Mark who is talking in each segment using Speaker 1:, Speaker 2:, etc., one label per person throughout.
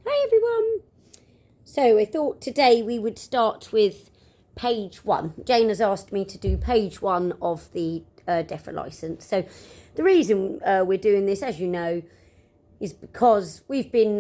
Speaker 1: Hi everyone. So I thought today we would start with page 1. Jane has asked me to do page 1 of the DEFRA licence. So the reason we're doing this, as you know, is because we've been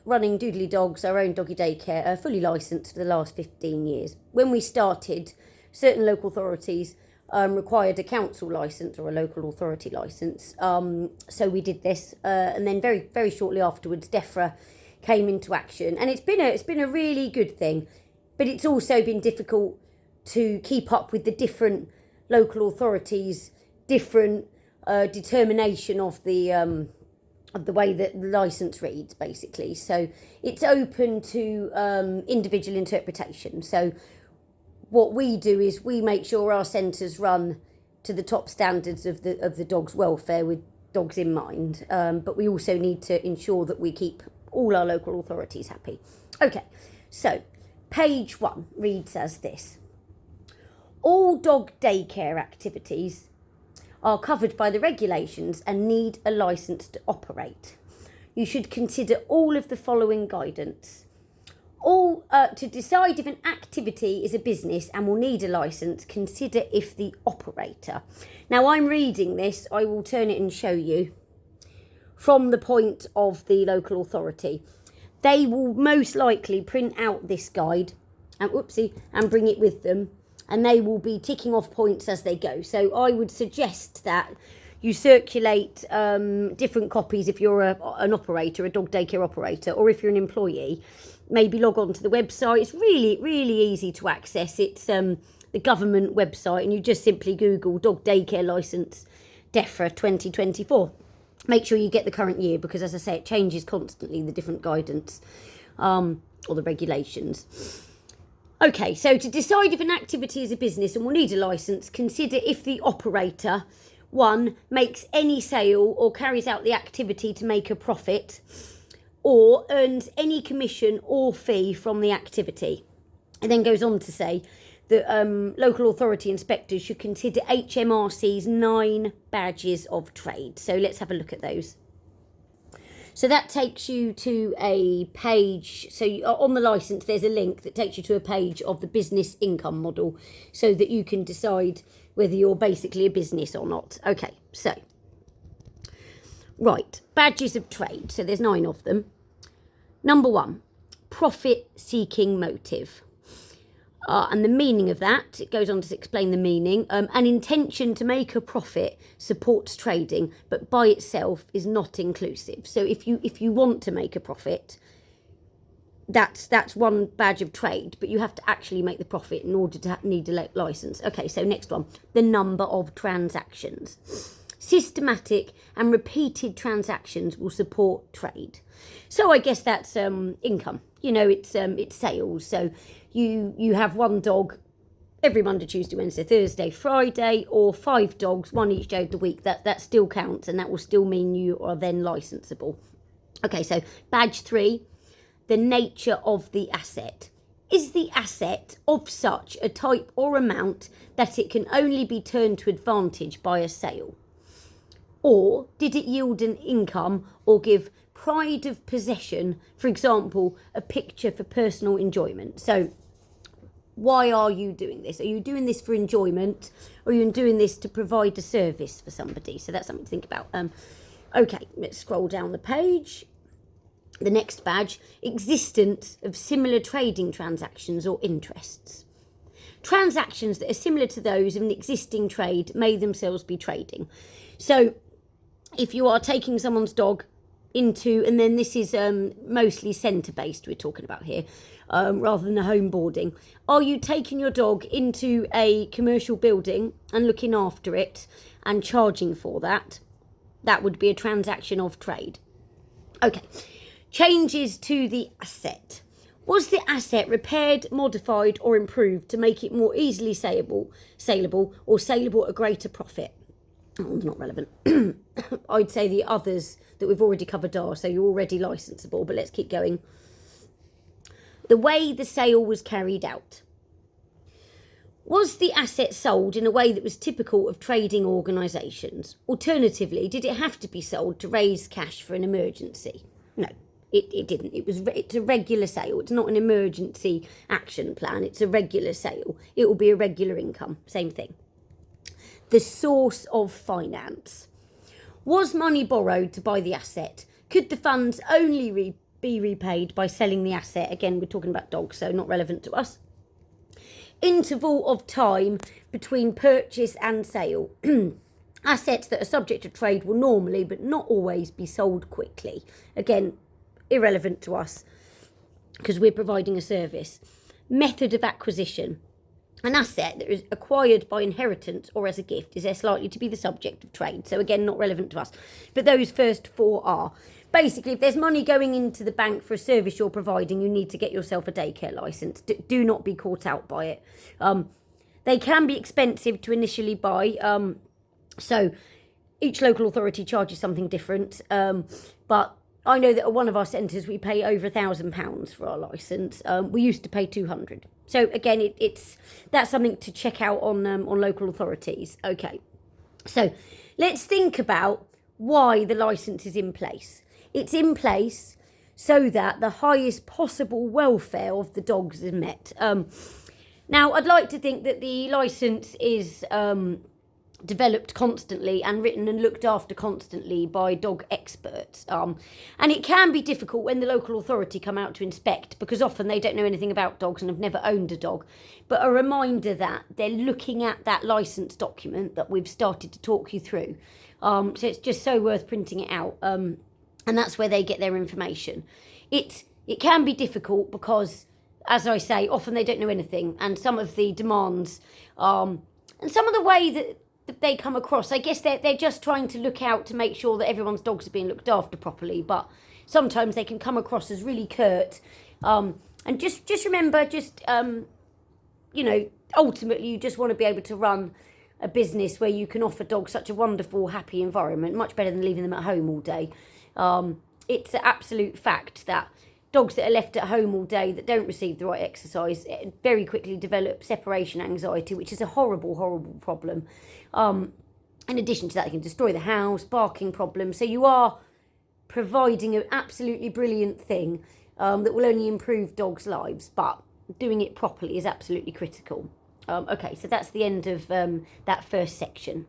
Speaker 1: running Doodly Dogs, our own doggy daycare, fully licensed for the last 15 years. When we started, certain local authorities required a council licence or a local authority licence. So we did this, and then very, very shortly afterwards, DEFRA came into action, and it's been a really good thing. But it's also been difficult to keep up with the different local authorities' different determination of the way that the licence reads, basically. So it's open to individual interpretation. So what we do is we make sure our centres run to the top standards of the dog's welfare with dogs in mind. But we also need to ensure that we keep all our local authorities happy. Okay, so page 1 reads as this. All dog daycare activities are covered by the regulations and need a licence to operate. You should consider all of the following guidance. To decide if an activity is a business and will need a licence, consider if the operator. Now I'm reading this, I will turn it and show you from the point of the local authority. They will most likely print out this guide and bring it with them, and they will be ticking off points as they go. So I would suggest that you circulate different copies if you're an operator, a dog daycare operator, or if you're an employee. Maybe log on to the website. It's really, really easy to access. It's the government website, and you just simply Google dog daycare licence DEFRA 2024. Make sure you get the current year, because as I say, it changes constantly, the different guidance or the regulations. Okay, so to decide if an activity is a business and will need a licence, consider if the operator, 1, makes any sale or carries out the activity to make a profit, or earns any commission or fee from the activity. It then goes on to say that local authority inspectors should consider HMRC's 9 badges of trade. So let's have a look at those. So that takes you to a page. So on the licence, there's a link that takes you to a page of the business income model, so that you can decide whether you're basically a business or not. Okay, so, right, badges of trade. So there's 9 of them. Number 1, profit-seeking motive. And the meaning of that, it goes on to explain the meaning. An intention to make a profit supports trading, but by itself is not inclusive. So if you want to make a profit, that's one badge of trade, but you have to actually make the profit in order to need a licence. Okay, so next one, the number of transactions. Systematic and repeated transactions will support trade. So I guess that's income. You know, it's sales. So you have one dog every Monday, Tuesday, Wednesday, Thursday, Friday, or 5 dogs, one each day of the week. That still counts, and that will still mean you are then licensable. Okay, so badge 3, the nature of the asset. Is the asset of such a type or amount that it can only be turned to advantage by a sale? Or did it yield an income or give pride of possession, for example, a picture for personal enjoyment? So why are you doing this? Are you doing this for enjoyment, or are you doing this to provide a service for somebody? So that's something to think about. Okay, let's scroll down the page. The next badge, existence of similar trading transactions or interests. Transactions that are similar to those of an existing trade may themselves be trading. So if you are taking someone's dog into, and then this is mostly centre based we're talking about here, rather than a home boarding. Are you taking your dog into a commercial building and looking after it and charging for that? That would be a transaction of trade. Okay, changes to the asset. Was the asset repaired, modified or improved to make it more easily saleable or saleable at a greater profit? That one's not relevant. I'd say the others that we've already covered are, so you're already licensable, but let's keep going. The way the sale was carried out. Was the asset sold in a way that was typical of trading organisations? Alternatively, did it have to be sold to raise cash for an emergency? No. It didn't. It's a regular sale. It's not an emergency action plan. It's a regular sale. It will be a regular income. Same thing. The source of finance. Was money borrowed to buy the asset? Could the funds only be repaid by selling the asset? Again, we're talking about dogs, so not relevant to us. Interval of time between purchase and sale. Assets that are subject to trade will normally, but not always, be sold quickly. Again, irrelevant to us because we're providing a service. Method of acquisition. An asset that is acquired by inheritance or as a gift is less likely to be the subject of trade. So again, not relevant to us. But those first four are. Basically, if there's money going into the bank for a service you're providing, you need to get yourself a daycare licence. Do not be caught out by it. They can be expensive to initially buy. So each local authority charges something different. But I know that at one of our centres we pay over £1,000 for our licence. We used to pay 200. So again, that's something to check out on local authorities. Okay, so let's think about why the licence is in place. It's in place so that the highest possible welfare of the dogs is met. Now, I'd like to think that the licence is developed constantly and written and looked after constantly by dog experts. And it can be difficult when the local authority come out to inspect because often they don't know anything about dogs and have never owned a dog. But a reminder that they're looking at that licence document that we've started to talk you through. So it's just so worth printing it out. And that's where they get their information. It can be difficult because, as I say, often they don't know anything. And some of the demands and some of the way that they come across, I guess they're just trying to look out to make sure that everyone's dogs are being looked after properly, but sometimes they can come across as really curt. And just remember, ultimately you just want to be able to run a business where you can offer dogs such a wonderful, happy environment, much better than leaving them at home all day. It's an absolute fact that dogs that are left at home all day that don't receive the right exercise very quickly develop separation anxiety, which is a horrible, horrible problem. In addition to that, they can destroy the house, barking problems. So you are providing an absolutely brilliant thing that will only improve dogs' lives, but doing it properly is absolutely critical. Okay, so that's the end of that first section.